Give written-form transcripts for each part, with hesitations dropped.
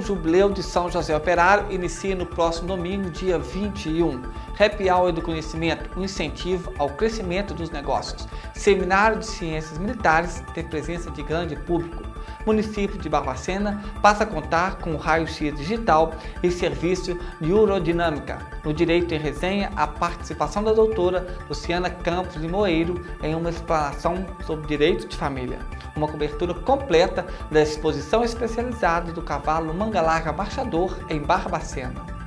segundo Jubileu de São José Operário inicia no próximo domingo, dia 21. Happy Hour do Conhecimento, um incentivo ao crescimento dos negócios. Seminário de Ciências Militares tem presença de grande público. Município de Barbacena passa a contar com o raio-x digital e serviço de urodinâmica. No Direito em Resenha, a participação da doutora Luciana Campos Limoeiro em uma explanação sobre direito de família. Uma cobertura completa da exposição especializada do cavalo Manga Larga Marchador em Barbacena.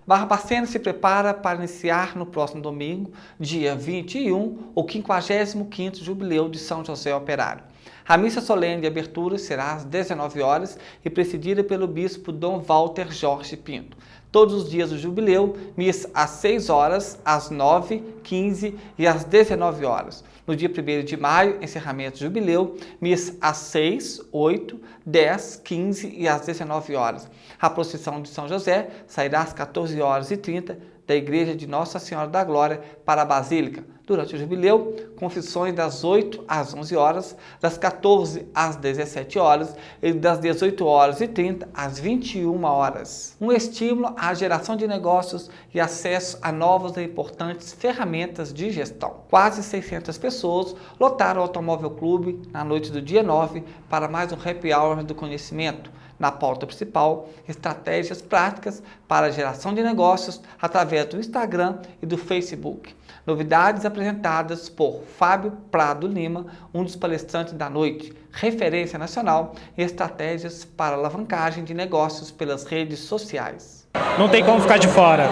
Barbacena se prepara para iniciar no próximo domingo, dia 21, o 55º Jubileu de São José Operário. A missa solene de abertura será às 19 horas e presidida pelo bispo Dom Walter Jorge Pinto. Todos os dias do jubileu, missa às 6 horas, às 9, 15 e às 19 horas. No dia 1º de maio, encerramento do jubileu, missa às 6, 8, 10, 15 e às 19 horas. A procissão de São José sairá às 14 horas e 30 da Igreja de Nossa Senhora da Glória para a Basílica. Durante o jubileu, confissões das 8 às 11 horas, das 14 às 17 horas e das 18 horas e 30 às 21 horas. Um estímulo à geração de negócios e acesso a novas e importantes ferramentas de gestão. Quase 600 pessoas lotaram o Automóvel Clube na noite do dia 9 para mais um Happy Hour do Conhecimento. Na pauta principal, estratégias práticas para a geração de negócios através do Instagram e do Facebook. Novidades apresentadas por Fábio Prado Lima, um dos palestrantes da noite, referência nacional em estratégias para alavancagem de negócios pelas redes sociais. Não tem como ficar de fora.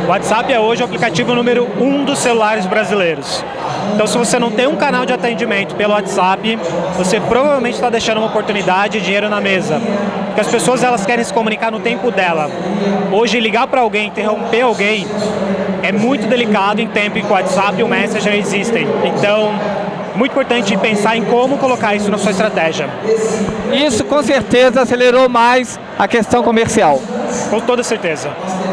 O WhatsApp é hoje o aplicativo número 1 dos celulares brasileiros. Então, se você não tem um canal de atendimento pelo WhatsApp, você provavelmente está deixando uma oportunidade de dinheiro na mesa. Porque as pessoas elas querem se comunicar no tempo dela. Hoje, ligar para alguém, interromper alguém, é muito delicado em tempo em que o WhatsApp e o Messenger existem. Então, muito importante pensar em como colocar isso na sua estratégia. Isso, com certeza, acelerou mais a questão comercial. Com toda certeza.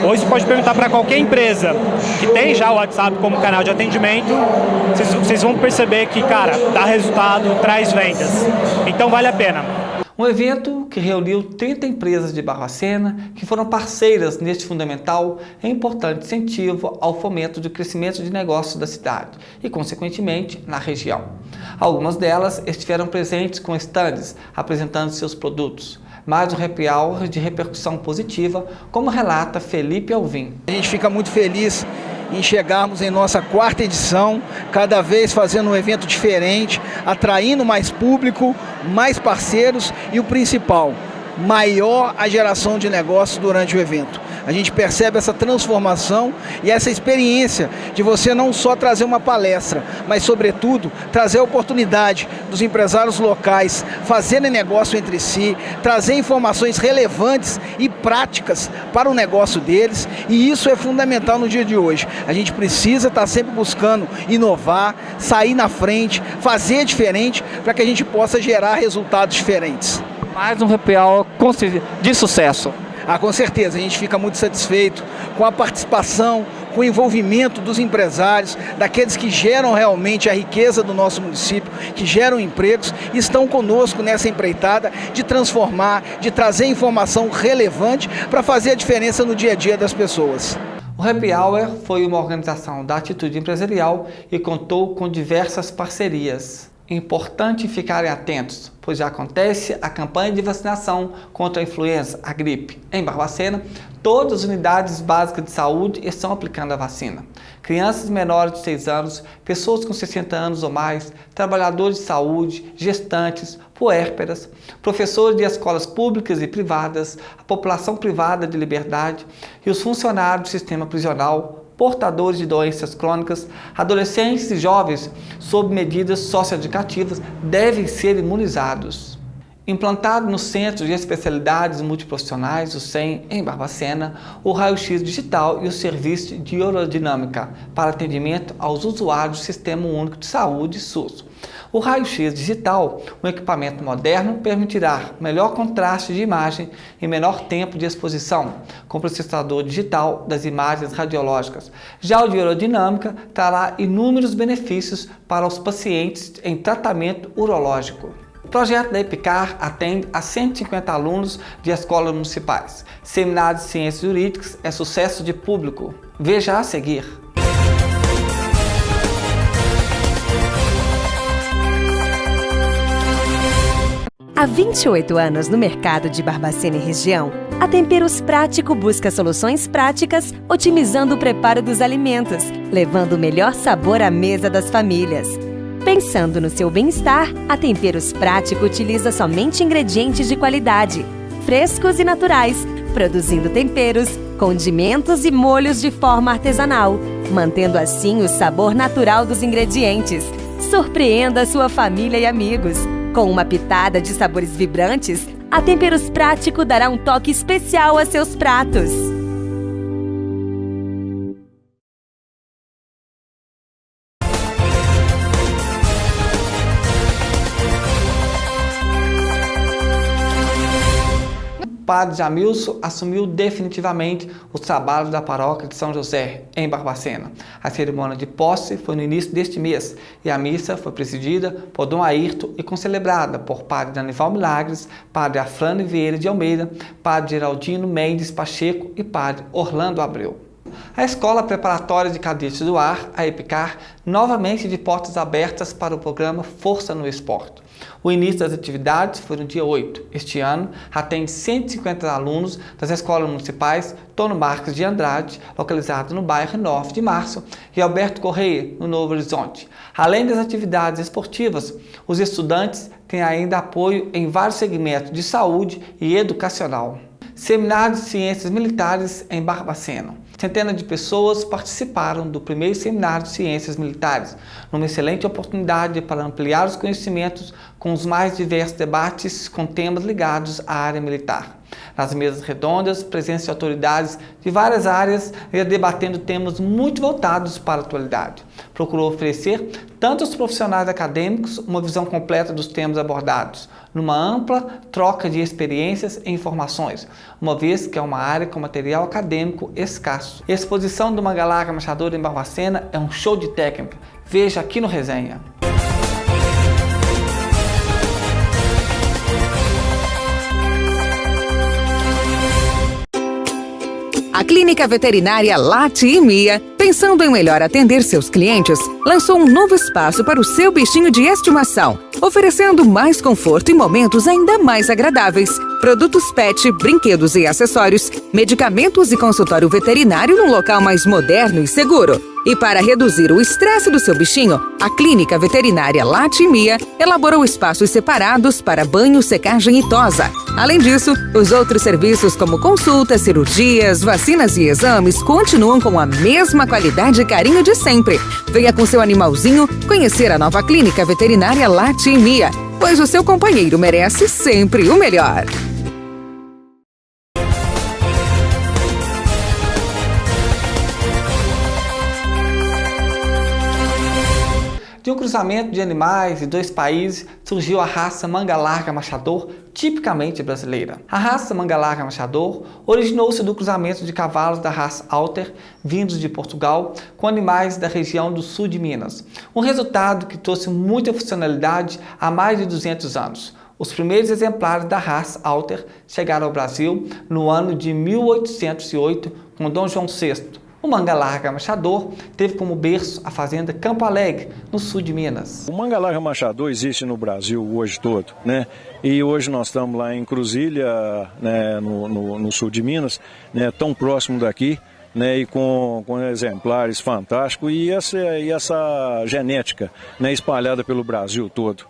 Hoje você pode perguntar para qualquer empresa que tem já o WhatsApp como canal de atendimento, vocês vão perceber que, cara, dá resultado, traz vendas. Então vale a pena. Um evento que reuniu 30 empresas de Barbacena que foram parceiras neste fundamental e importante incentivo ao fomento do crescimento de negócios da cidade e, consequentemente, na região. Algumas delas estiveram presentes com estandes apresentando seus produtos. Mais um happy hour de repercussão positiva, como relata Felipe Alvim. A gente fica muito feliz em chegarmos em nossa 4ª edição, cada vez fazendo um evento diferente, atraindo mais público, mais parceiros e o principal, maior a geração de negócios durante o evento. A gente percebe essa transformação e essa experiência de você não só trazer uma palestra, mas, sobretudo, trazer a oportunidade dos empresários locais fazerem negócio entre si, trazer informações relevantes e práticas para o negócio deles, e isso é fundamental no dia de hoje. A gente precisa estar sempre buscando inovar, sair na frente, fazer diferente para que a gente possa gerar resultados diferentes. Mais um happy hour de sucesso. Com certeza, a gente fica muito satisfeito com a participação, com o envolvimento dos empresários, daqueles que geram realmente a riqueza do nosso município, que geram empregos, e estão conosco nessa empreitada de transformar, de trazer informação relevante para fazer a diferença no dia a dia das pessoas. O Happy Hour foi uma organização da Atitude Empresarial e contou com diversas parcerias. É importante ficarem atentos, pois já acontece a campanha de vacinação contra a influenza, a gripe. Em Barbacena, todas as unidades básicas de saúde estão aplicando a vacina. Crianças menores de 6 anos, pessoas com 60 anos ou mais, trabalhadores de saúde, gestantes, puérperas, professores de escolas públicas e privadas, a população privada de liberdade e os funcionários do sistema prisional, portadores de doenças crônicas, adolescentes e jovens sob medidas socioeducativas devem ser imunizados. Implantado no Centro de Especialidades Multiprofissionais, o CEM, em Barbacena, o raio-x digital e o serviço de urodinâmica para atendimento aos usuários do Sistema Único de Saúde, SUS. O raio-x digital, um equipamento moderno, permitirá melhor contraste de imagem e menor tempo de exposição, com processador digital das imagens radiológicas. Já o de urodinâmica trará inúmeros benefícios para os pacientes em tratamento urológico. O projeto da EPICAR atende a 150 alunos de escolas municipais. Seminário de Ciências Jurídicas é sucesso de público. Veja a seguir. Há 28 anos no mercado de Barbacena e região, a Temperos Prático busca soluções práticas, otimizando o preparo dos alimentos, levando o melhor sabor à mesa das famílias. Pensando no seu bem-estar, a Temperos Prático utiliza somente ingredientes de qualidade, frescos e naturais, produzindo temperos, condimentos e molhos de forma artesanal, mantendo assim o sabor natural dos ingredientes. Surpreenda sua família e amigos. Com uma pitada de sabores vibrantes, a Temperos Prático dará um toque especial a seus pratos. O padre Jamilson assumiu definitivamente os trabalhos da paróquia de São José, em Barbacena. A cerimônia de posse foi no início deste mês e a missa foi presidida por Dom Ayrton e concelebrada por padre Danival Milagres, padre Afrânio Vieira de Almeida, padre Geraldino Mendes Pacheco e padre Orlando Abreu. A Escola Preparatória de Cadetes do Ar, a EPICAR, novamente de portas abertas para o programa Força no Esporte. O início das atividades foi no dia 8. Este ano, atende 150 alunos das escolas municipais Tono Marques de Andrade, localizado no bairro 9 de Março, e Alberto Correia, no Novo Horizonte. Além das atividades esportivas, os estudantes têm ainda apoio em vários segmentos de saúde e educacional. Seminário de Ciências Militares em Barbacena. Centenas de pessoas participaram do primeiro Seminário de Ciências Militares, numa excelente oportunidade para ampliar os conhecimentos com os mais diversos debates com temas ligados à área militar. Nas mesas redondas, presença de autoridades de várias áreas debatendo temas muito voltados para a atualidade. Procurou oferecer tanto aos profissionais acadêmicos uma visão completa dos temas abordados, numa ampla troca de experiências e informações, uma vez que é uma área com material acadêmico escasso. A exposição do Manga Larga Machador em Barbacena é um show de técnica. Veja aqui no Resenha. A Clínica Veterinária Lati e Mia, pensando em melhor atender seus clientes, lançou um novo espaço para o seu bichinho de estimação, oferecendo mais conforto e momentos ainda mais agradáveis. Produtos pet, brinquedos e acessórios, medicamentos e consultório veterinário num local mais moderno e seguro. E para reduzir o estresse do seu bichinho, a Clínica Veterinária Lati e Mia elaborou espaços separados para banho, secagem e tosa. Além disso, os outros serviços como consultas, cirurgias, vacinas e exames continuam com a mesma qualidade e carinho de sempre. Venha com seu animalzinho conhecer a nova Clínica Veterinária Lati e Mia, pois o seu companheiro merece sempre o melhor. De um cruzamento de animais de dois países, surgiu a raça Manga Larga Machador, tipicamente brasileira. A raça Manga Larga Machador originou-se do cruzamento de cavalos da raça Alter, vindos de Portugal, com animais da região do sul de Minas. Um resultado que trouxe muita funcionalidade há mais de 200 anos. Os primeiros exemplares da raça Alter chegaram ao Brasil no ano de 1808 com Dom João VI. O Manga Larga Machador teve como berço a fazenda Campo Alegre, no sul de Minas. O Manga Larga Machador existe no Brasil hoje todo, né? E hoje nós estamos lá em Cruzília, né, no sul de Minas, né, tão próximo daqui, né, e com exemplares fantásticos e essa genética, né, espalhada pelo Brasil todo.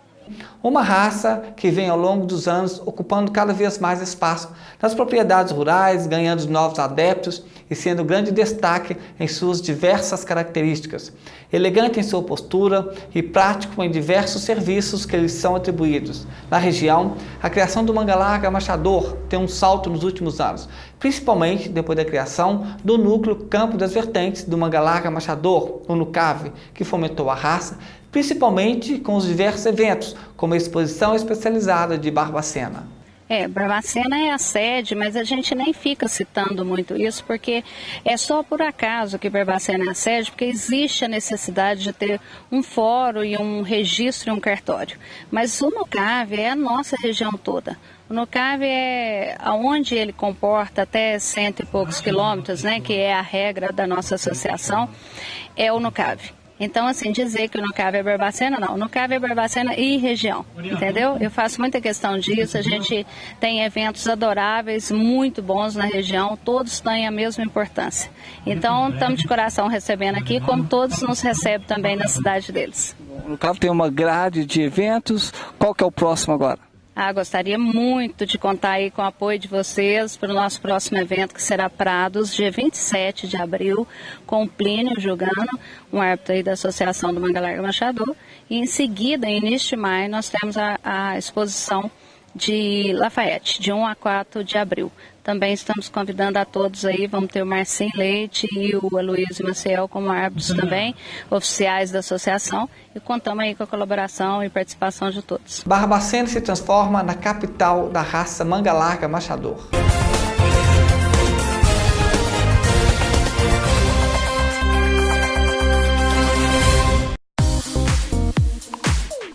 Uma raça que vem ao longo dos anos ocupando cada vez mais espaço nas propriedades rurais, ganhando novos adeptos e sendo grande destaque em suas diversas características. Elegante em sua postura e prático em diversos serviços que lhes são atribuídos. Na região, a criação do manga larga machador tem um salto nos últimos anos, principalmente depois da criação do núcleo Campo das Vertentes do manga larga machador, o NUCAV, que fomentou a raça, principalmente com os diversos eventos, como a exposição especializada de Barbacena. Barbacena é a sede, mas a gente nem fica citando muito isso, porque é só por acaso que Barbacena é a sede, porque existe a necessidade de ter um fórum e um registro e um cartório. Mas o NUCAV é a nossa região toda. O NUCAV é onde ele comporta até 100 e poucos quilômetros, né, que é a regra da nossa associação, é o NUCAV. Então, assim, dizer que o NUCAV é Barbacena, não. O NUCAV é Barbacena e região, entendeu? Eu faço muita questão disso, a gente tem eventos adoráveis, muito bons na região, todos têm a mesma importância. Então, estamos de coração recebendo aqui, como todos nos recebem também na cidade deles. O NUCAV tem uma grade de eventos, qual que é o próximo agora? Gostaria muito de contar aí com o apoio de vocês para o nosso próximo evento, que será Prados, dia 27 de abril, com o Plínio Jugano, um árbitro aí da Associação do Manga Larga Machador. E em seguida, em início de maio, nós temos a exposição de Lafayette, de 1 a 4 de abril. Também estamos convidando a todos aí, vamos ter o Marcinho Leite e o Aloysio Maciel como árbitros também, oficiais da associação, e contamos aí com a colaboração e participação de todos. Barbacena se transforma na capital da raça manga larga machador.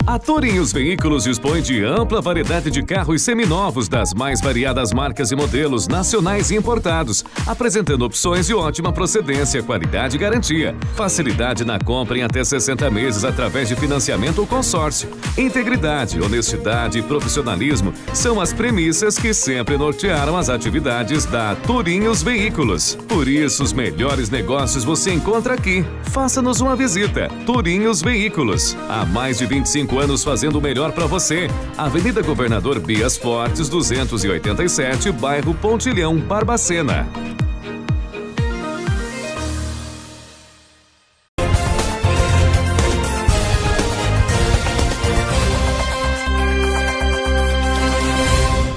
A Tourinhos Veículos dispõe de ampla variedade de carros seminovos das mais variadas marcas e modelos nacionais e importados, apresentando opções de ótima procedência, qualidade e garantia. Facilidade na compra em até 60 meses através de financiamento ou consórcio. Integridade, honestidade e profissionalismo são as premissas que sempre nortearam as atividades da Tourinhos Veículos. Por isso, os melhores negócios você encontra aqui. Faça-nos uma visita. Tourinhos Veículos. Há mais de 25 anos fazendo o melhor para você. Avenida Governador Bias Fortes, 287, bairro Pontilhão, Barbacena.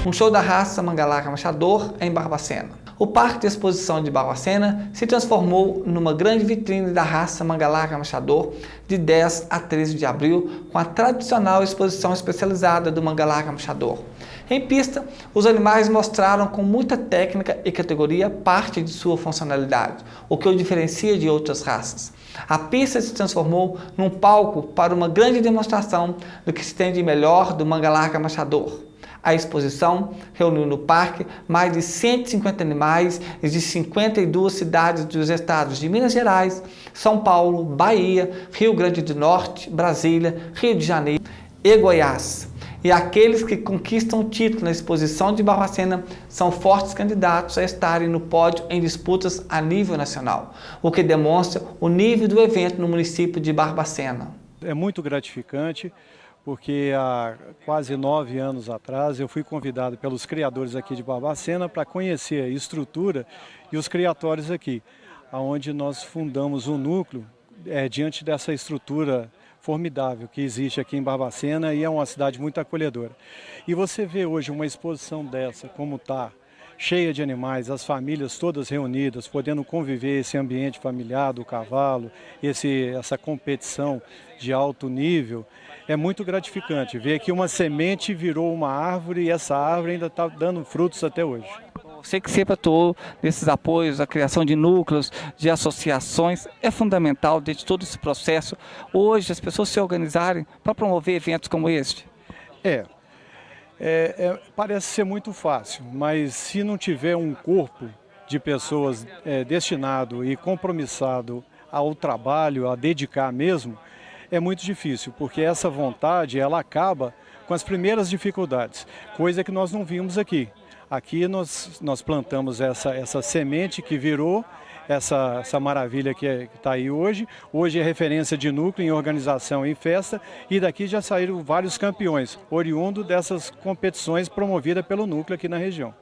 Um show da raça manga larga machador em Barbacena. O Parque de Exposição de Barbacena se transformou numa grande vitrine da raça manga larga machador de 10 a 13 de abril, com a tradicional exposição especializada do manga larga machador. Em pista, os animais mostraram com muita técnica e categoria parte de sua funcionalidade, o que o diferencia de outras raças. A pista se transformou num palco para uma grande demonstração do que se tem de melhor do manga larga machador. A exposição reuniu no parque mais de 150 animais de 52 cidades dos estados de Minas Gerais, São Paulo, Bahia, Rio Grande do Norte, Brasília, Rio de Janeiro e Goiás. E aqueles que conquistam o título na exposição de Barbacena são fortes candidatos a estarem no pódio em disputas a nível nacional, o que demonstra o nível do evento no município de Barbacena. É muito gratificante, porque há quase 9 anos atrás eu fui convidado pelos criadores aqui de Barbacena para conhecer a estrutura e os criatórios aqui, onde nós fundamos um núcleo diante dessa estrutura formidável que existe aqui em Barbacena, e é uma cidade muito acolhedora. E você vê hoje uma exposição dessa, como está, cheia de animais, as famílias todas reunidas, podendo conviver esse ambiente familiar do cavalo, essa competição de alto nível, é muito gratificante ver que uma semente virou uma árvore e essa árvore ainda está dando frutos até hoje. Você que sempre atuou nesses apoios, a criação de núcleos, de associações, é fundamental dentro de todo esse processo, hoje as pessoas se organizarem para promover eventos como este? Parece ser muito fácil, mas se não tiver um corpo de pessoas destinado e compromissado ao trabalho, a dedicar mesmo, é muito difícil, porque essa vontade ela acaba com as primeiras dificuldades, coisa que nós não vimos aqui. Aqui nós plantamos essa semente que virou essa maravilha que está aí hoje. Hoje é referência de núcleo em organização e festa, e daqui já saíram vários campeões, oriundo dessas competições promovidas pelo núcleo aqui na região.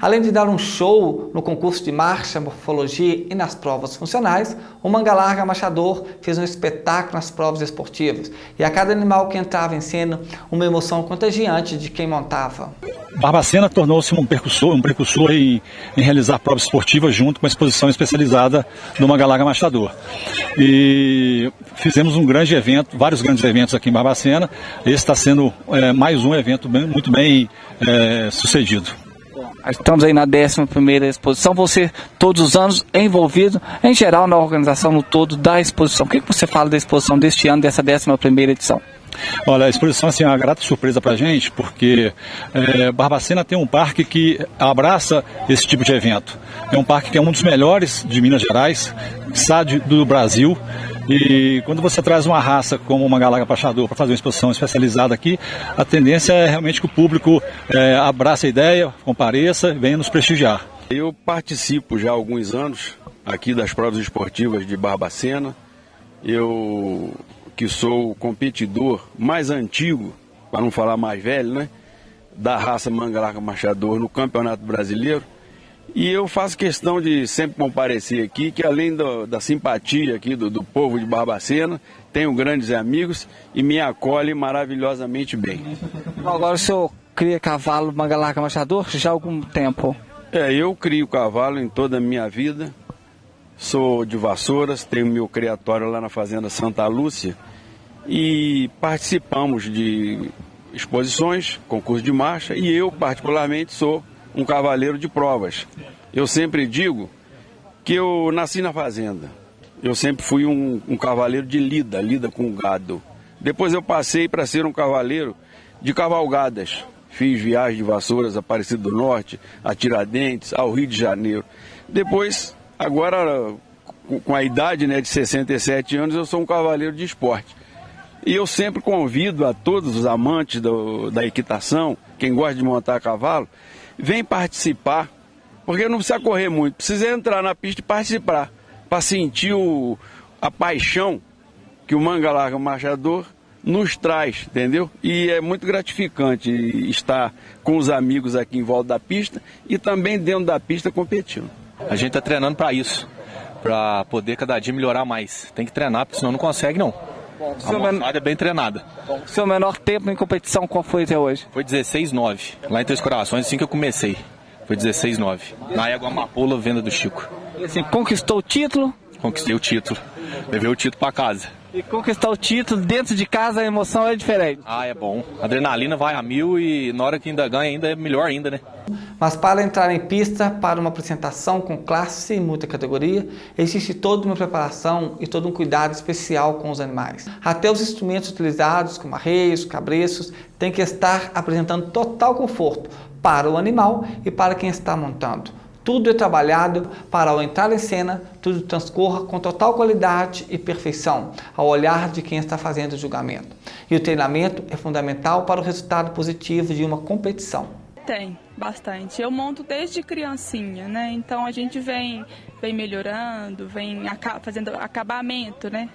Além de dar um show no concurso de marcha, morfologia e nas provas funcionais, o Manga Larga Marchador fez um espetáculo nas provas esportivas e a cada animal que entrava em cena, uma emoção contagiante de quem montava. Barbacena tornou-se um precursor em realizar provas esportivas junto com a exposição especializada do Manga Larga Marchador. E fizemos um grande evento, vários grandes eventos aqui em Barbacena. Esse está sendo mais um evento muito bem sucedido. Estamos aí na 11ª exposição, você todos os anos envolvido em geral na organização no todo da exposição. O que você fala da exposição deste ano, dessa 11ª edição? Olha, a exposição assim, é uma grata surpresa para a gente, porque Barbacena tem um parque que abraça esse tipo de evento. É um parque que é um dos melhores de Minas Gerais, do Brasil. E quando você traz uma raça como o Manga Larga Marchador para fazer uma exposição especializada aqui, a tendência é realmente que o público abrace a ideia, compareça e venha nos prestigiar. Eu participo já há alguns anos aqui das provas esportivas de Barbacena. Eu que sou o competidor mais antigo, para não falar mais velho, né, da raça Manga Larga Marchador no Campeonato Brasileiro. E eu faço questão de sempre comparecer aqui, que além da simpatia aqui do povo de Barbacena, tenho grandes amigos e me acolhe maravilhosamente bem. Agora o senhor cria cavalo Manga Larga Marchador já há algum tempo? Eu crio cavalo em toda a minha vida. Sou de Vassouras, tenho meu criatório lá na Fazenda Santa Lúcia e participamos de exposições, concurso de marcha, e eu particularmente sou um cavaleiro de provas. Eu sempre digo que eu nasci na fazenda. Eu sempre fui um cavaleiro de lida com gado. Depois eu passei para ser um cavaleiro de cavalgadas. Fiz viagem de Vassouras, Aparecido do Norte, a Tiradentes, ao Rio de Janeiro. Depois, agora com a idade, né, de 67 anos, eu sou um cavaleiro de esporte. E eu sempre convido a todos os amantes da equitação, quem gosta de montar a cavalo, vem participar, porque não precisa correr muito, precisa entrar na pista e participar, para sentir a paixão que o Manga Larga Marchador nos traz, entendeu? E é muito gratificante estar com os amigos aqui em volta da pista e também dentro da pista competindo. A gente está treinando para isso, para poder cada dia melhorar mais. Tem que treinar, porque senão não consegue não. A moçada é bem treinada. O seu menor tempo em competição, qual foi até hoje? Foi 16,9. Lá em Três Corações, assim que eu comecei. Foi 16,9. Na égua Amapola, venda do Chico. E assim, conquistou o título? Conquistei o título. Levei o título para casa. E conquistar o título dentro de casa, a emoção é diferente. É bom. A adrenalina vai a 1000 e na hora que ainda ganha, ainda é melhor ainda, né? Mas para entrar em pista para uma apresentação com classe e muita categoria, existe toda uma preparação e todo um cuidado especial com os animais. Até os instrumentos utilizados, como arreios, cabreços, têm que estar apresentando total conforto para o animal e para quem está montando. Tudo é trabalhado para, ao entrar em cena, tudo transcorra com total qualidade e perfeição, ao olhar de quem está fazendo o julgamento. E o treinamento é fundamental para o resultado positivo de uma competição. Tem, bastante. Eu monto desde criancinha, né? Então a gente vem melhorando, vem fazendo acabamento, né?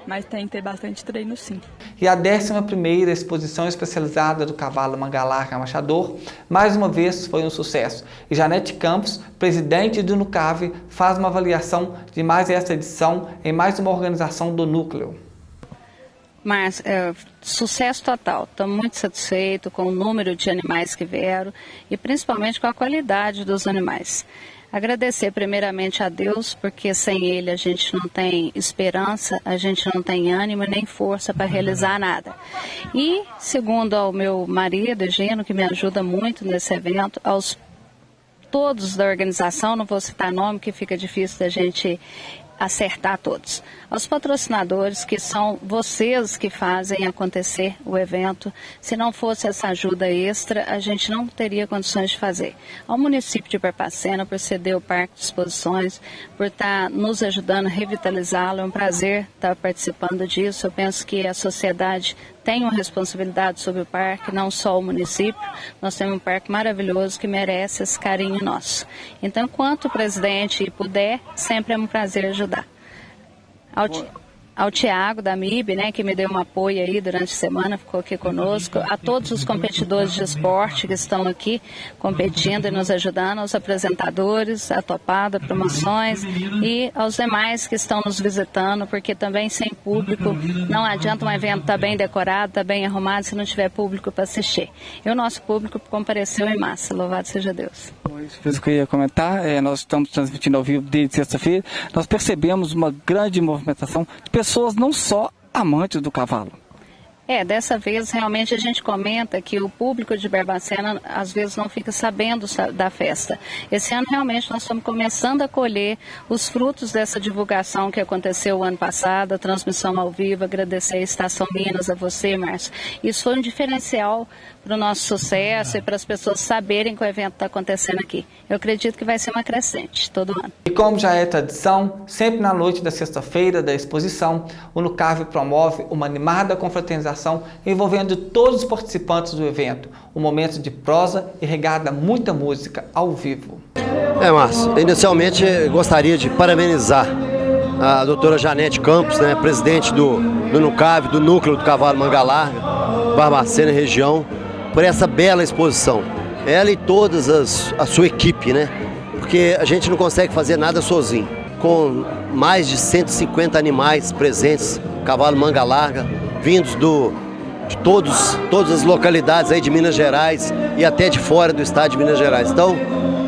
Mas tem que ter bastante treino, sim. E a 11ª exposição especializada do cavalo Manga Larga Marchador, mais uma vez foi um sucesso. E Janete Campos, presidente do NUCAV, faz uma avaliação de mais esta edição em mais uma organização do núcleo. Mas sucesso total, estamos muito satisfeitos com o número de animais que vieram e principalmente com a qualidade dos animais. Agradecer primeiramente a Deus, porque sem Ele a gente não tem esperança, a gente não tem ânimo nem força para realizar nada. E segundo ao meu marido, Gino, que me ajuda muito nesse evento, aos todos da organização, não vou citar nome que fica difícil da gente acertar todos. Aos patrocinadores, que são vocês que fazem acontecer o evento. Se não fosse essa ajuda extra, a gente não teria condições de fazer. Ao município de Barbacena, por ceder o Parque de Exposições, por estar nos ajudando a revitalizá-lo. É um prazer estar participando disso. Eu penso que a sociedade tem uma responsabilidade sobre o parque, não só o município. Nós temos um parque maravilhoso que merece esse carinho nosso. Então, enquanto o presidente puder, sempre é um prazer ajudar. Ao Tiago da MIB, né, que me deu um apoio aí durante a semana, ficou aqui conosco, a todos os competidores de esporte que estão aqui competindo e nos ajudando, aos apresentadores, a Topada, Promoções e aos demais que estão nos visitando, porque também sem público não adianta um evento estar bem decorado, estar bem arrumado se não tiver público para assistir. E o nosso público compareceu em massa, louvado seja Deus. Isso que eu ia comentar, nós estamos transmitindo ao vivo desde sexta-feira, nós percebemos uma grande movimentação de pessoas não só amantes do cavalo. Dessa vez realmente a gente comenta que o público de Barbacena às vezes não fica sabendo da festa. Esse ano realmente nós estamos começando a colher os frutos dessa divulgação que aconteceu o ano passado, a transmissão ao vivo, agradecer a Estação Minas, a você, Márcio. Isso foi um diferencial para o nosso sucesso e para as pessoas saberem que o evento está acontecendo aqui. Eu acredito que vai ser uma crescente todo ano. E como já é tradição, sempre na noite da sexta-feira da exposição, o Nucave promove uma animada confraternização envolvendo todos os participantes do evento, um momento de prosa e regada a muita música ao vivo. Márcio, inicialmente gostaria de parabenizar a doutora Janete Campos, né, presidente do Nucave, do Núcleo do Cavalo Manga Larga, Barbacena e região, por essa bela exposição. Ela e toda a sua equipe, né? Porque a gente não consegue fazer nada sozinho. Com mais de 150 animais presentes, cavalo manga larga, vindos de todas as localidades aí de Minas Gerais e até de fora do estado de Minas Gerais. Então,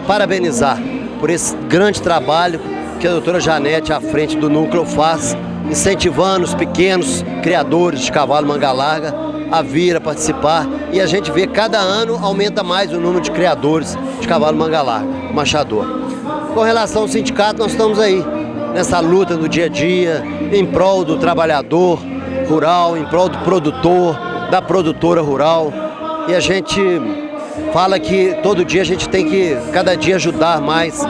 parabenizar por esse grande trabalho que a doutora Janete, à frente do núcleo, faz, incentivando os pequenos criadores de cavalo manga larga a vir a participar. E a gente vê cada ano aumenta mais o número de criadores de cavalo manga larga, machador. Com relação ao sindicato, nós estamos aí nessa luta do dia a dia, em prol do trabalhador rural, em prol do produtor, da produtora rural. E a gente fala que todo dia a gente tem que, cada dia, ajudar mais,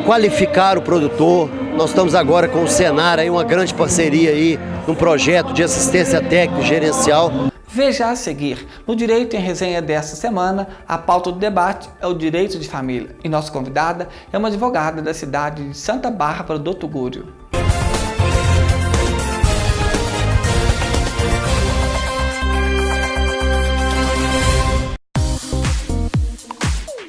qualificar o produtor. Nós estamos agora com o Senar, aí, uma grande parceria aí, num projeto de assistência técnica e gerencial. Veja a seguir, no Direito em Resenha desta semana, a pauta do debate é o direito de família. E nossa convidada é uma advogada da cidade de Santa Bárbara do Tugúrio.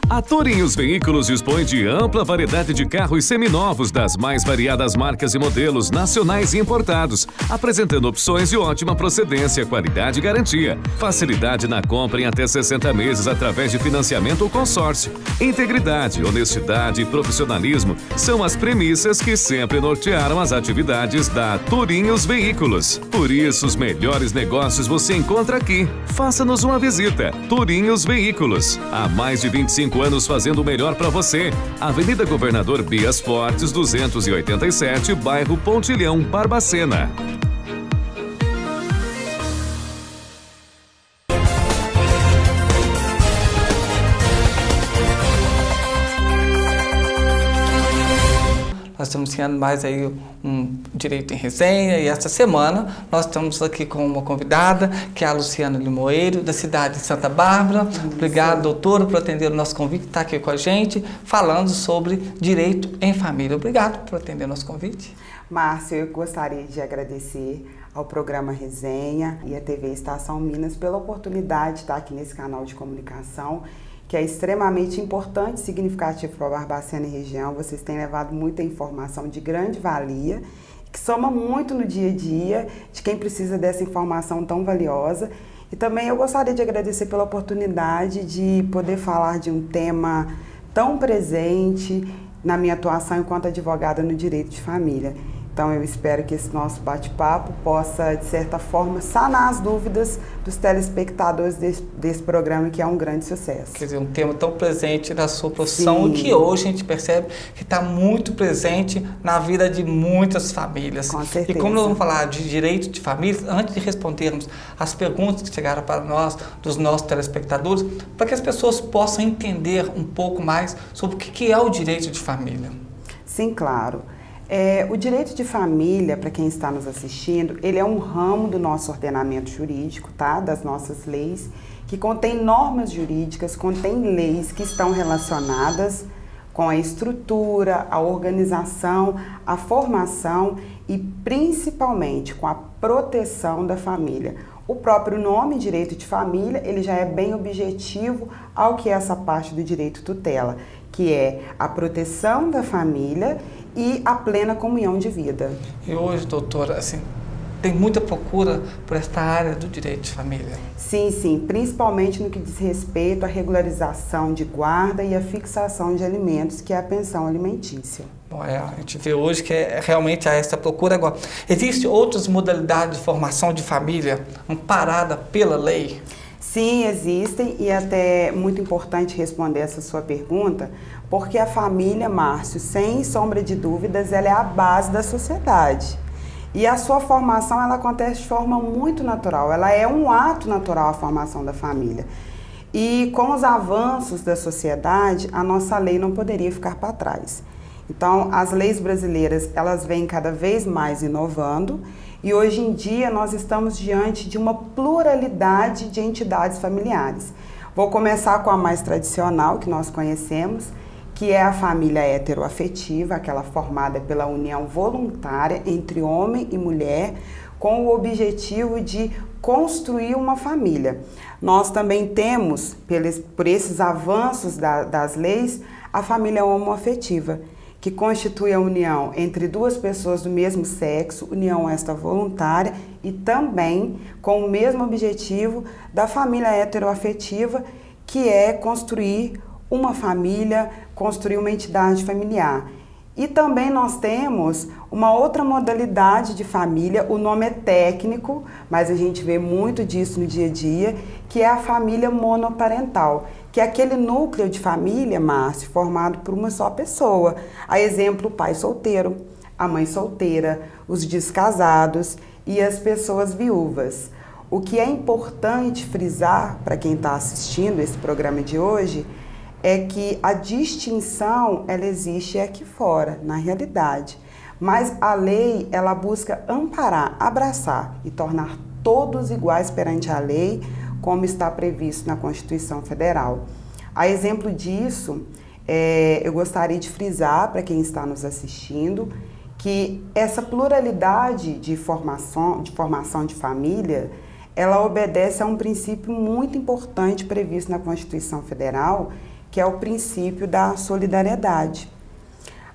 A Tourinhos Veículos dispõe de ampla variedade de carros seminovos das mais variadas marcas e modelos nacionais e importados, apresentando opções de ótima procedência, qualidade e garantia. Facilidade na compra em até 60 meses através de financiamento ou consórcio. Integridade, honestidade e profissionalismo são as premissas que sempre nortearam as atividades da Tourinhos Veículos. Por isso, os melhores negócios você encontra aqui. Faça-nos uma visita. Tourinhos Veículos. Há mais de 25 anos fazendo o melhor para você. Avenida Governador Bias Fortes, 287, bairro Pontilhão, Barbacena. Nós estamos iniciando mais aí um Direito em Resenha e esta semana nós estamos aqui com uma convidada, que é a Luciana Limoeiro, da cidade de Santa Bárbara. Obrigado, doutora, por atender o nosso convite, estar aqui com a gente, falando sobre direito em família. Obrigado por atender o nosso convite. Márcio, eu gostaria de agradecer ao programa Resenha e à TV Estação Minas pela oportunidade de estar aqui nesse canal de comunicação, que é extremamente importante e significativo para a Barbacena e região. Vocês têm levado muita informação de grande valia, que soma muito no dia a dia de quem precisa dessa informação tão valiosa. E também eu gostaria de agradecer pela oportunidade de poder falar de um tema tão presente na minha atuação enquanto advogada no direito de família. Então eu espero que esse nosso bate-papo possa, de certa forma, sanar as dúvidas dos telespectadores desse programa, que é um grande sucesso. Quer dizer, um tema tão presente na sua profissão, e que hoje a gente percebe que está muito presente na vida de muitas famílias. Com certeza. E como nós vamos falar de direito de família, antes de respondermos as perguntas que chegaram para nós, dos nossos telespectadores, para que as pessoas possam entender um pouco mais sobre o que é o direito de família. Sim, claro. O direito de família, para quem está nos assistindo, ele é um ramo do nosso ordenamento jurídico, tá? Das nossas leis, que contém normas jurídicas, contém leis que estão relacionadas com a estrutura, a organização, a formação e principalmente com a proteção da família. O próprio nome, direito de família, ele já é bem objetivo ao que essa parte do direito tutela, que é a proteção da família e a plena comunhão de vida. E hoje, doutora, assim, tem muita procura por esta área do direito de família? Sim, sim, principalmente no que diz respeito à regularização de guarda e à fixação de alimentos, que é a pensão alimentícia. Bom, a gente vê hoje que realmente há essa procura agora. Existem outras modalidades de formação de família amparada pela lei? Sim, existem, e até muito importante responder essa sua pergunta, porque a família, Márcio, sem sombra de dúvidas, ela é a base da sociedade. E a sua formação, ela acontece de forma muito natural, ela é um ato natural a formação da família. E com os avanços da sociedade, a nossa lei não poderia ficar para trás. Então, as leis brasileiras, elas vêm cada vez mais inovando, e hoje em dia nós estamos diante de uma pluralidade de entidades familiares. Vou começar com a mais tradicional que nós conhecemos, que é a família heteroafetiva, aquela formada pela união voluntária entre homem e mulher, com o objetivo de construir uma família. Nós também temos, por esses avanços das leis, a família homoafetiva, que constitui a união entre duas pessoas do mesmo sexo, união esta voluntária, e também com o mesmo objetivo da família heteroafetiva, que é construir uma família, construir uma entidade familiar. E também nós temos uma outra modalidade de família, o nome é técnico, mas a gente vê muito disso no dia a dia, que é a família monoparental, que é aquele núcleo de família, Márcio, formado por uma só pessoa. A exemplo, o pai solteiro, a mãe solteira, os descasados e as pessoas viúvas. O que é importante frisar para quem está assistindo esse programa de hoje é que a distinção, ela existe aqui fora, na realidade. Mas a lei, ela busca amparar, abraçar e tornar todos iguais perante a lei, como está previsto na Constituição Federal. A exemplo disso, eu gostaria de frisar para quem está nos assistindo que essa pluralidade de formação de família, ela obedece a um princípio muito importante previsto na Constituição Federal, que é o princípio da solidariedade.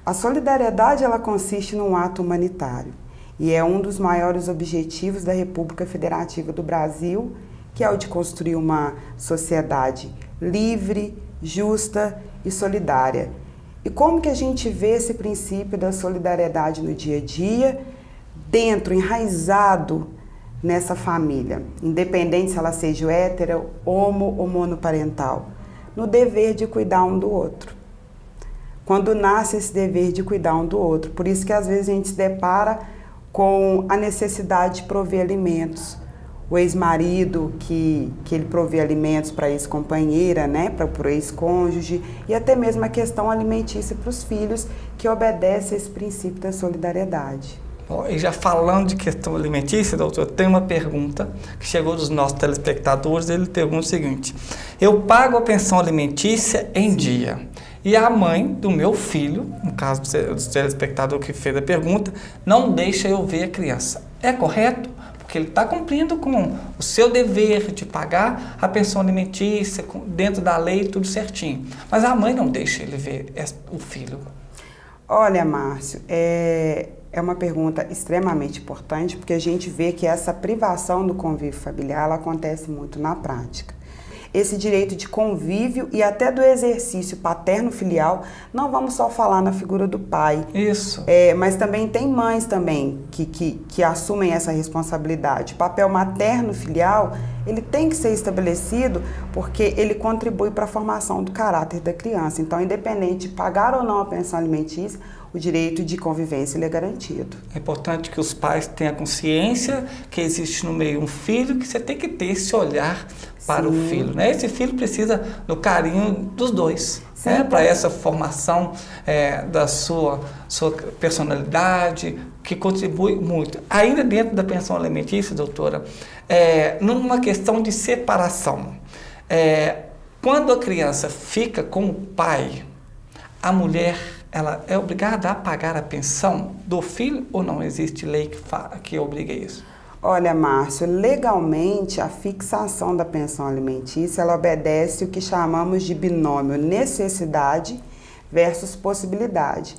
A solidariedade, ela consiste num ato humanitário e é um dos maiores objetivos da República Federativa do Brasil, que é o de construir uma sociedade livre, justa e solidária. E como que a gente vê esse princípio da solidariedade no dia a dia, enraizado nessa família, independente se ela seja hétero, homo ou monoparental? No dever de cuidar um do outro. Quando nasce esse dever de cuidar um do outro. Por isso que às vezes a gente se depara com a necessidade de prover alimentos. O ex-marido que ele provê alimentos para a ex-companheira, né, para o ex-cônjuge, e até mesmo a questão alimentícia para os filhos, que obedece a esse princípio da solidariedade. Bom, e já falando de questão alimentícia, doutor, tem uma pergunta que chegou dos nossos telespectadores. Ele pergunta o seguinte: eu pago a pensão alimentícia em dia e a mãe do meu filho, no caso do telespectador que fez a pergunta, não deixa eu ver a criança. É correto? Porque ele está cumprindo com o seu dever de pagar a pensão alimentícia dentro da lei, tudo certinho. Mas a mãe não deixa ele ver o filho. Olha, Márcio, é uma pergunta extremamente importante, porque a gente vê que essa privação do convívio familiar, ela acontece muito na prática. Esse direito de convívio e até do exercício paterno-filial, não vamos só falar na figura do pai. Isso. Mas também tem mães também que assumem essa responsabilidade. O papel materno-filial, ele tem que ser estabelecido porque ele contribui para a formação do caráter da criança. Então, independente de pagar ou não a pensão alimentícia, o direito de convivência ele é garantido. É importante que os pais tenham consciência que existe no meio um filho, que você tem que ter esse olhar para o filho, né? Esse filho precisa do carinho dos dois. para essa formação da sua personalidade, que contribui muito. Ainda dentro da pensão alimentícia, doutora, numa questão de separação, quando a criança fica com o pai, a mulher ela é obrigada a pagar a pensão do filho ou não existe lei que obriga isso? Olha, Márcio, legalmente a fixação da pensão alimentícia ela obedece o que chamamos de binômio necessidade versus possibilidade.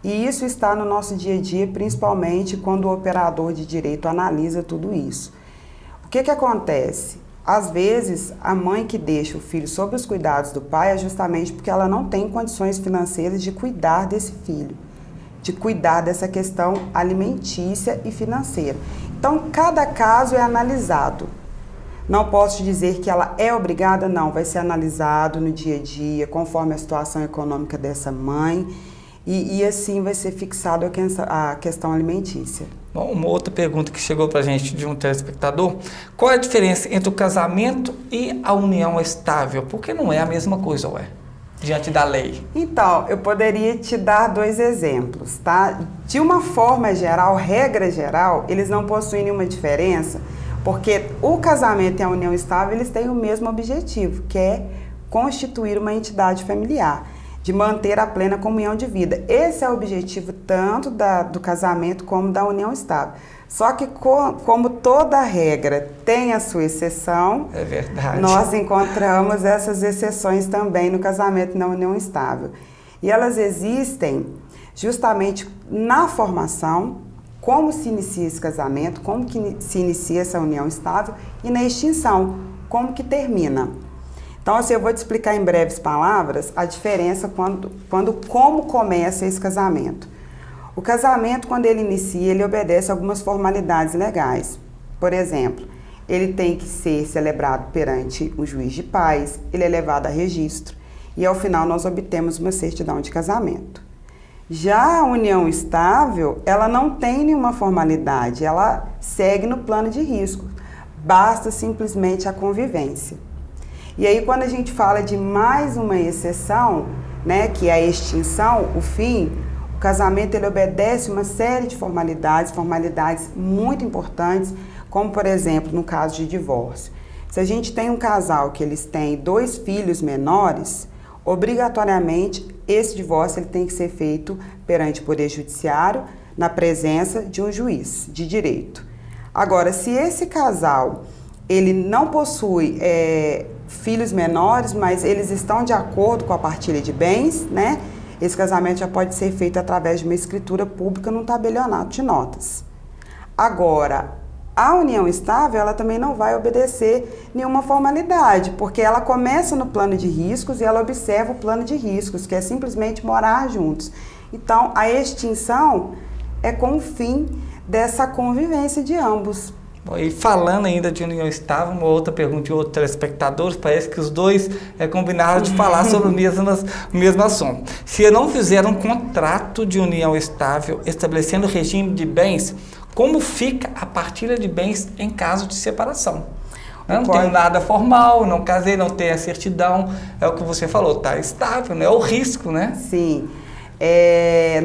E isso está no nosso dia a dia, principalmente quando o operador de direito analisa tudo isso. O que acontece? Às vezes, a mãe que deixa o filho sob os cuidados do pai é justamente porque ela não tem condições financeiras de cuidar desse filho, de cuidar dessa questão alimentícia e financeira. Então, cada caso é analisado. Não posso dizer que ela é obrigada, não. Vai ser analisado no dia a dia, conforme a situação econômica dessa mãe, e assim vai ser fixado a questão alimentícia. Bom, uma outra pergunta que chegou para a gente de um telespectador: qual é a diferença entre o casamento e a união estável? Porque não é a mesma coisa, diante da lei. Então, eu poderia te dar 2 exemplos, tá? De uma forma geral, regra geral, eles não possuem nenhuma diferença, porque o casamento e a união estável, eles têm o mesmo objetivo, que é constituir uma entidade familiar, de manter a plena comunhão de vida. Esse é o objetivo tanto do casamento como da união estável. Só que como toda regra tem a sua exceção, é verdade, nós encontramos essas exceções também no casamento e na união estável. E elas existem justamente na formação, como se inicia esse casamento, como que se inicia essa união estável, e na extinção, como que termina. Então, assim, eu vou te explicar em breves palavras a diferença como começa esse casamento. O casamento, quando ele inicia, ele obedece a algumas formalidades legais. Por exemplo, ele tem que ser celebrado perante um juiz de paz, ele é levado a registro e, ao final, nós obtemos uma certidão de casamento. Já a união estável, ela não tem nenhuma formalidade, ela segue no plano de risco, basta simplesmente a convivência. E aí, quando a gente fala de mais uma exceção, né, que é a extinção, o fim, o casamento ele obedece uma série de formalidades muito importantes, como, por exemplo, no caso de divórcio. Se a gente tem um casal que eles têm 2 filhos menores, obrigatoriamente esse divórcio ele tem que ser feito perante o Poder Judiciário, na presença de um juiz de direito. Agora, se esse casal ele não possui filhos menores, mas eles estão de acordo com a partilha de bens, né? Esse casamento já pode ser feito através de uma escritura pública num tabelionato de notas. Agora, a união estável, ela também não vai obedecer nenhuma formalidade, porque ela começa no plano de riscos e ela observa o plano de riscos, que é simplesmente morar juntos. Então, a extinção é com o fim dessa convivência de ambos. E falando ainda de união estável, uma outra pergunta de outros telespectadores, parece que os dois combinaram de falar sobre o mesmo assunto. Se não fizer um contrato de união estável estabelecendo o regime de bens, como fica a partilha de bens em caso de separação? Não tenho nada formal, não casei, não tenho a certidão, é o que você falou, tá estável, né? É o risco, né? Sim,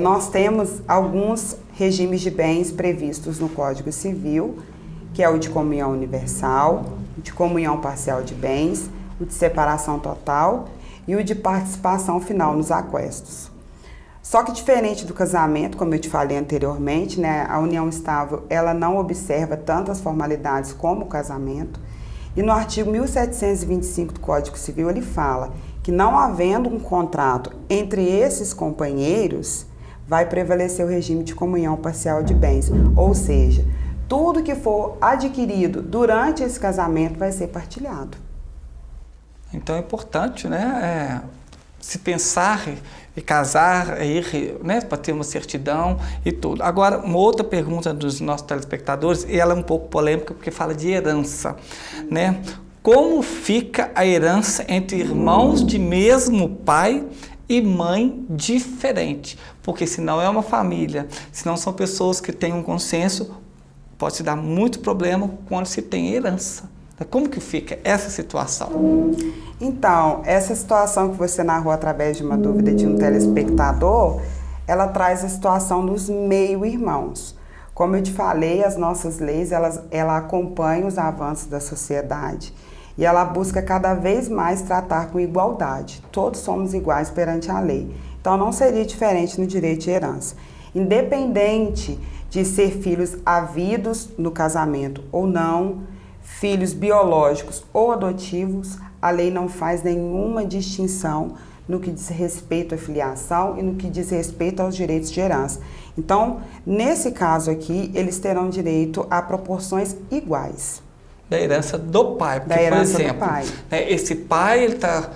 nós temos alguns regimes de bens previstos no Código Civil, que é o de comunhão universal, o de comunhão parcial de bens, o de separação total e o de participação final nos aquestos. Só que diferente do casamento, como eu te falei anteriormente, né, a união estável ela não observa tantas formalidades como o casamento. E no artigo 1725 do Código Civil ele fala que não havendo um contrato entre esses companheiros, vai prevalecer o regime de comunhão parcial de bens, ou seja, tudo que for adquirido durante esse casamento vai ser partilhado. Então é importante, né, se pensar e casar, né, para ter uma certidão e tudo. Agora, uma outra pergunta dos nossos telespectadores, e ela é um pouco polêmica porque fala de herança, né? Como fica a herança entre irmãos de mesmo pai e mãe diferente? Porque se não é uma família, se não são pessoas que têm um consenso, pode se dar muito problema quando se tem herança. Como que fica essa situação? Então, essa situação que você narrou através de uma dúvida de um telespectador, ela traz a situação dos meio-irmãos. Como eu te falei, as nossas leis, ela acompanha os avanços da sociedade e ela busca cada vez mais tratar com igualdade. Todos somos iguais perante a lei. Então, não seria diferente no direito de herança. Independente de ser filhos havidos no casamento ou não, filhos biológicos ou adotivos, a lei não faz nenhuma distinção no que diz respeito à filiação e no que diz respeito aos direitos de herança. Então, nesse caso aqui, eles terão direito a proporções iguais. Da herança do pai, porque, por exemplo, esse pai está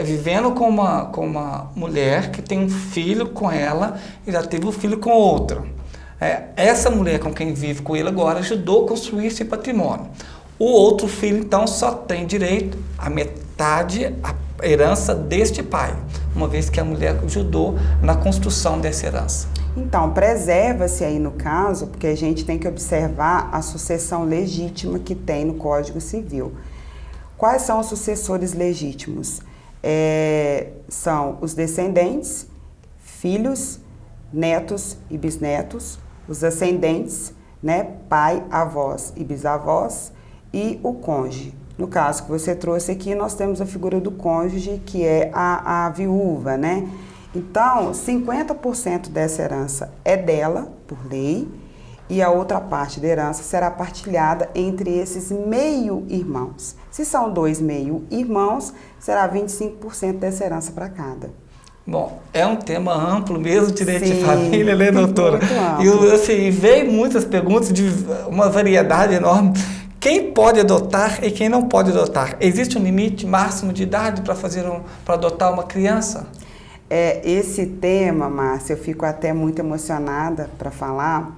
vivendo com uma mulher que tem um filho com ela e já teve um filho com outra. Essa mulher com quem vive com ele agora ajudou a construir esse patrimônio. O outro filho, então, só tem direito à metade, a herança deste pai, uma vez que a mulher ajudou na construção dessa herança. Então, preserva-se aí no caso, porque a gente tem que observar a sucessão legítima que tem no Código Civil. Quais são os sucessores legítimos? São os descendentes, filhos, netos e bisnetos, os ascendentes, né, pai, avós e bisavós, e o cônjuge. No caso que você trouxe aqui, nós temos a figura do cônjuge, que é a viúva, né? Então, 50% dessa herança é dela, por lei, e a outra parte da herança será partilhada entre esses meio-irmãos. Se são 2 meio-irmãos, será 25% dessa herança para cada. Bom, é um tema amplo mesmo, direito Sim, de família, né, doutora? Muito amplo. E assim, veio muitas perguntas de uma variedade enorme. Quem pode adotar e quem não pode adotar? Existe um limite máximo de idade para adotar uma criança? Esse tema, Márcia, eu fico até muito emocionada para falar,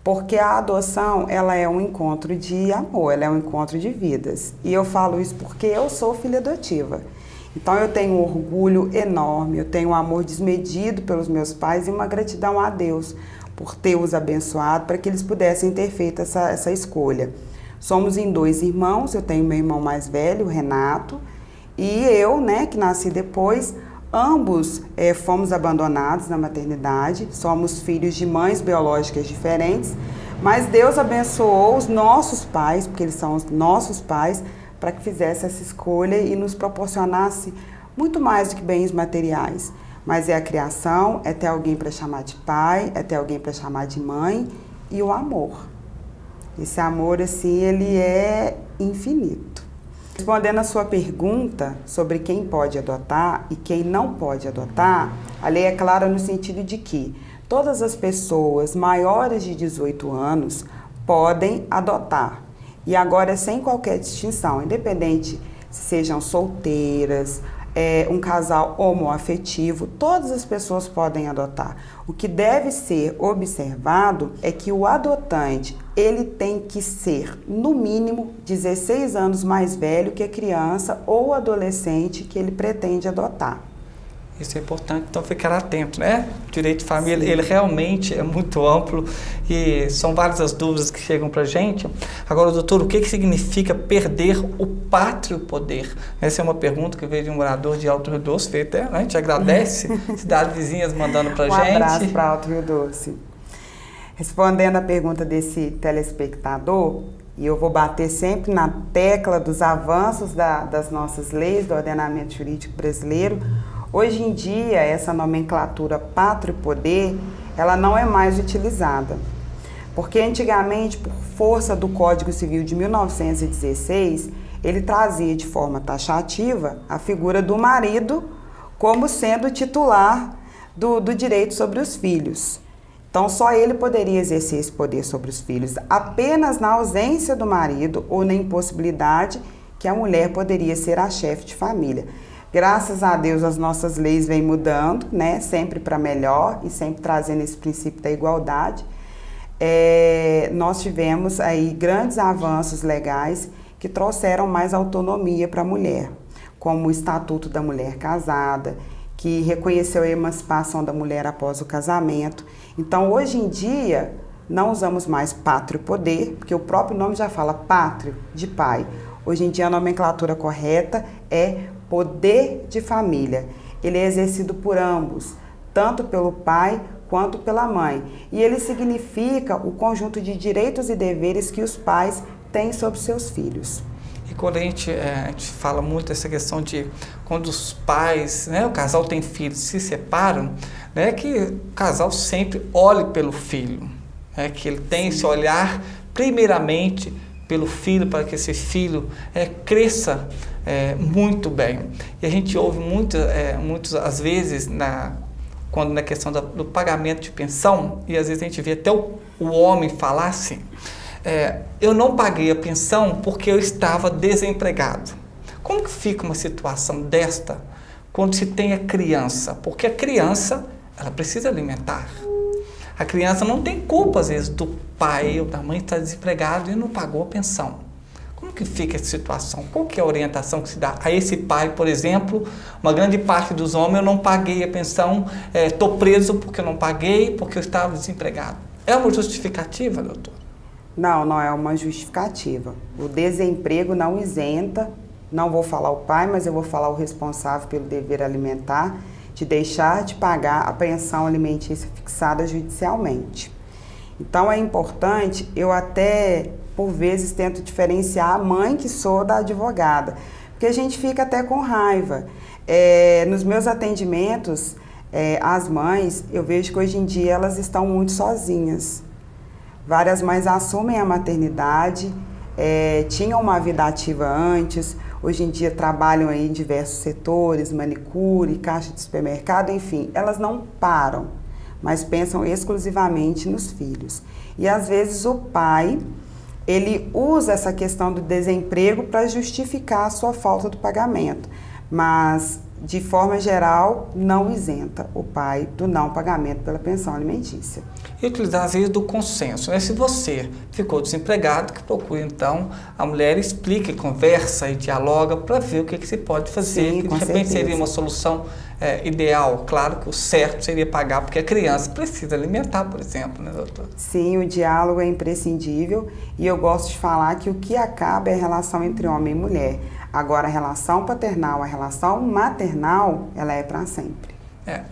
porque a adoção, ela é um encontro de amor, ela é um encontro de vidas. E eu falo isso porque eu sou filha adotiva. Então eu tenho um orgulho enorme, eu tenho um amor desmedido pelos meus pais e uma gratidão a Deus por ter os abençoado para que eles pudessem ter feito essa escolha. Somos em 2 irmãos, eu tenho meu irmão mais velho, o Renato, e eu, né, que nasci depois. Ambos fomos abandonados na maternidade, somos filhos de mães biológicas diferentes, mas Deus abençoou os nossos pais, porque eles são os nossos pais, para que fizesse essa escolha e nos proporcionasse muito mais do que bens materiais. Mas é a criação, é ter alguém para chamar de pai, é ter alguém para chamar de mãe e o amor. Esse amor, assim, ele é infinito. Respondendo a sua pergunta sobre quem pode adotar e quem não pode adotar, a lei é clara no sentido de que todas as pessoas maiores de 18 anos podem adotar. E agora sem qualquer distinção, independente se sejam solteiras, um casal homoafetivo, todas as pessoas podem adotar. O que deve ser observado é que o adotante, ele tem que ser, no mínimo, 16 anos mais velho que a criança ou adolescente que ele pretende adotar. Isso é importante, então ficar atento, né? O direito de família, Sim. Ele realmente é muito amplo e são várias as dúvidas que chegam para a gente. Agora, doutor, o que significa perder o pátrio poder? Essa é uma pergunta que veio de um morador de Alto Rio Doce, feita, a gente agradece, cidades vizinhas mandando para a gente. Um abraço para Alto Rio Doce. Respondendo a pergunta desse telespectador, e eu vou bater sempre na tecla dos avanços das nossas leis, do ordenamento jurídico brasileiro. Hoje em dia, essa nomenclatura pátrio poder, ela não é mais utilizada. Porque antigamente, por força do Código Civil de 1916, ele trazia de forma taxativa a figura do marido como sendo titular do direito sobre os filhos. Então, só ele poderia exercer esse poder sobre os filhos. Apenas na ausência do marido ou na impossibilidade que a mulher poderia ser a chefe de família. Graças a Deus, as nossas leis vêm mudando, né? Sempre para melhor e sempre trazendo esse princípio da igualdade. Nós tivemos aí grandes avanços legais que trouxeram mais autonomia para a mulher, como o Estatuto da Mulher Casada, que reconheceu a emancipação da mulher após o casamento. Então, hoje em dia, não usamos mais pátrio poder, porque o próprio nome já fala pátrio, de pai. Hoje em dia a nomenclatura correta é poder de família. Ele é exercido por ambos, tanto pelo pai quanto pela mãe. E ele significa o conjunto de direitos e deveres que os pais têm sobre seus filhos. E quando a gente fala muito dessa questão de quando os pais, né, o casal tem filhos, se separam, né, que o casal sempre olhe pelo filho, né, que ele tem esse olhar primeiramente pelo filho, para que esse filho cresça muito bem. E a gente ouve muitas às vezes, quando na questão do pagamento de pensão, e às vezes a gente vê até o homem falar assim, eu não paguei a pensão porque eu estava desempregado. Como que fica uma situação desta quando se tem a criança? Porque a criança, ela precisa alimentar. A criança não tem culpa, às vezes, do pai ou da mãe estar desempregado e não pagou a pensão. Como que fica essa situação? Qual que é a orientação que se dá a esse pai, por exemplo? Uma grande parte dos homens, eu não paguei a pensão, estou preso porque eu não paguei, porque eu estava desempregado. É uma justificativa, doutor? Não, não é uma justificativa. O desemprego não isenta, não vou falar o pai, mas eu vou falar o responsável pelo dever alimentar, de deixar de pagar a pensão alimentícia fixada judicialmente. Então é importante, eu até, por vezes, tento diferenciar a mãe que sou da advogada, porque a gente fica até com raiva. Nos meus atendimentos, as mães, eu vejo que hoje em dia elas estão muito sozinhas. Várias mães assumem a maternidade, tinham uma vida ativa antes, hoje em dia trabalham aí em diversos setores, manicure, caixa de supermercado, enfim, elas não param, mas pensam exclusivamente nos filhos. E às vezes o pai, ele usa essa questão do desemprego para justificar a sua falta do pagamento, mas de forma geral não isenta o pai do não pagamento pela pensão alimentícia. E utilizar às vezes do consenso, né? Se você ficou desempregado, que procure então a mulher, explica, conversa e dialoga para ver o que se pode fazer. Sim, que de repente certeza. Seria uma solução ideal. Claro que o certo seria pagar, porque a criança precisa alimentar, por exemplo, né, doutor? Sim, o diálogo é imprescindível e eu gosto de falar que o que acaba é a relação entre homem e mulher. Agora, a relação paternal, a relação maternal, ela é para sempre.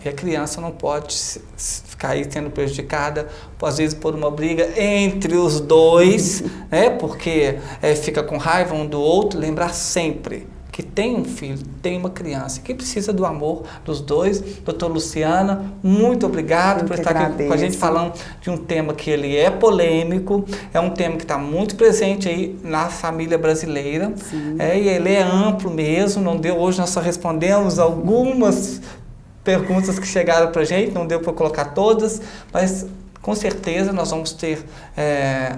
E a criança não pode ficar aí sendo prejudicada, às vezes por uma briga entre os dois, né? Porque fica com raiva um do outro. Lembrar sempre que tem um filho, tem uma criança, que precisa do amor dos dois. Doutora Luciana, muito obrigado por estar aqui com a gente falando de um tema que ele é polêmico, é um tema que está muito presente aí na família brasileira, e ele é amplo mesmo, não deu, hoje nós só respondemos algumas perguntas que chegaram para a gente, não deu para colocar todas, mas com certeza nós vamos ter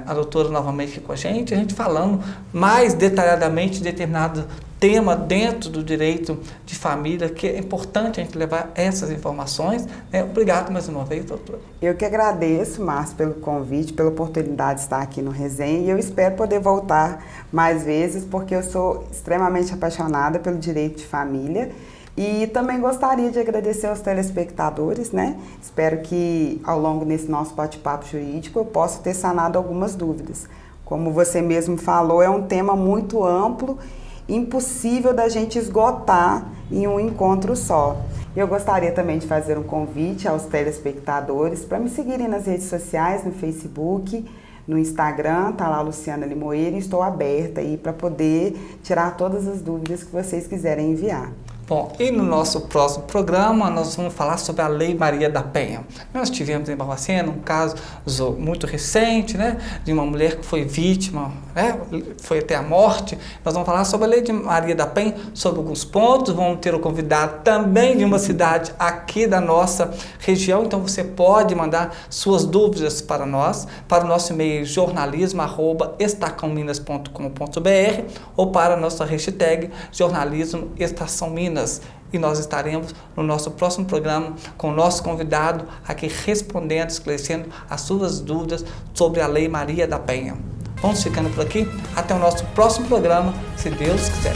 a doutora novamente aqui com a gente falando mais detalhadamente de determinado tema dentro do direito de família, que é importante a gente levar essas informações. Obrigado mais uma vez, doutora. Eu que agradeço, Márcio, pelo convite, pela oportunidade de estar aqui no Resenha, e eu espero poder voltar mais vezes, porque eu sou extremamente apaixonada pelo direito de família. E também gostaria de agradecer aos telespectadores, né? Espero que ao longo desse nosso bate-papo jurídico eu possa ter sanado algumas dúvidas. Como você mesmo falou, é um tema muito amplo, impossível da gente esgotar em um encontro só. Eu gostaria também de fazer um convite aos telespectadores para me seguirem nas redes sociais, no Facebook, no Instagram, tá lá Luciana Limoeiro, e estou aberta aí para poder tirar todas as dúvidas que vocês quiserem enviar. Bom, e no nosso próximo programa nós vamos falar sobre a Lei Maria da Penha. Nós tivemos em Barbacena um caso muito recente, né, de uma mulher que foi vítima, né, foi até a morte. Nós vamos falar sobre a Lei de Maria da Penha, sobre alguns pontos. Vamos ter o convidado também de uma cidade aqui da nossa região, então você pode mandar suas dúvidas para nós, para o nosso e-mail jornalismo@estacãominas.com.br ou para a nossa hashtag jornalismo Estação Minas. E nós estaremos no nosso próximo programa com o nosso convidado aqui respondendo, esclarecendo as suas dúvidas sobre a Lei Maria da Penha. Vamos ficando por aqui. Até o nosso próximo programa, se Deus quiser.